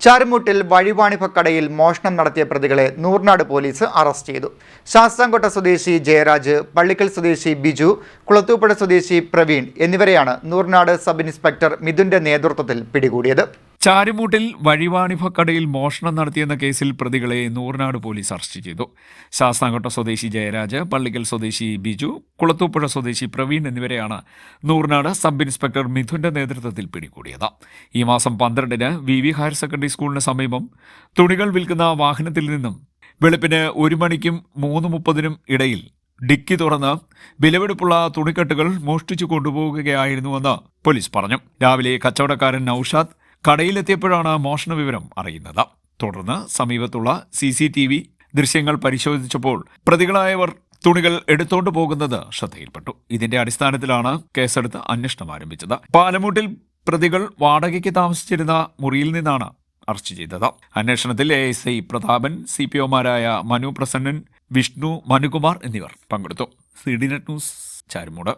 ചാരുമൂട്ടിൽ വഴിവാണിഭക്കടയിൽ മോഷണം നടത്തിയ പ്രതികളെ നൂർനാട് പോലീസ് അറസ്റ്റ് ചെയ്തു. ശാസ്താംകോട്ട സ്വദേശി ജയരാജ്, പള്ളിക്കൽ സ്വദേശി ബിജു, കുളത്തൂപ്പുഴ സ്വദേശി പ്രവീൺ എന്നിവരെയാണ് നൂർനാട് സബ് ഇൻസ്പെക്ടർ മിഥുന്റെ നേതൃത്വത്തിൽ പിടികൂടിയത്. ചാരുമൂട്ടിൽ വഴിവാണിഭക്കടയിൽ മോഷണം നടത്തിയെന്ന കേസിൽ പ്രതികളെ നൂർനാട് പോലീസ് അറസ്റ്റ് ചെയ്തു. ശാസ്താംകോട്ട സ്വദേശി ജയരാജ്, പള്ളിക്കൽ സ്വദേശി ബിജു, കുളത്തൂപ്പുഴ സ്വദേശി പ്രവീൺ എന്നിവരെയാണ് നൂർനാട് സബ് ഇൻസ്പെക്ടർ മിഥുന്റെ നേതൃത്വത്തിൽ പിടികൂടിയത്. ഈ മാസം 12-ന് വി ഹയർ സെക്കൻഡറി സ്കൂളിന് സമീപം തുണികൾ വിൽക്കുന്ന വാഹനത്തിൽ നിന്നും വെളുപ്പിന് 1 മണിക്കും 3:30-നും ഇടയിൽ ഡിക്കി തുറന്ന് വിലപിടിപ്പുള്ള തുണിക്കെട്ടുകൾ മോഷ്ടിച്ചു കൊണ്ടുപോകുകയായിരുന്നുവെന്ന് പോലീസ് പറഞ്ഞു. രാവിലെ കച്ചവടക്കാരൻ നൌഷാദ് കടയിലെത്തിയപ്പോഴാണ് മോഷണ വിവരം അറിയുന്നത്. തുടർന്ന് സമീപത്തുള്ള CCTV ദൃശ്യങ്ങൾ പരിശോധിച്ചപ്പോൾ പ്രതികളായവർ തുണികൾ എടുത്തോണ്ടു പോകുന്നത് ശ്രദ്ധയിൽപ്പെട്ടു. ഇതിന്റെ അടിസ്ഥാനത്തിലാണ് കേസെടുത്ത് അന്വേഷണം ആരംഭിച്ചത്. പാലമൂട്ടിൽ പ്രതികൾ വാടകയ്ക്ക് താമസിച്ചിരുന്ന മുറിയിൽ നിന്നാണ് അറസ്റ്റ് ചെയ്തത്. അന്വേഷണത്തിൽ ASI പ്രതാപൻ, CPOമാരായ മനു പ്രസന്നൻ, വിഷ്ണു, മനുകുമാർ എന്നിവർ പങ്കെടുത്തു. CDNet news, Charummood.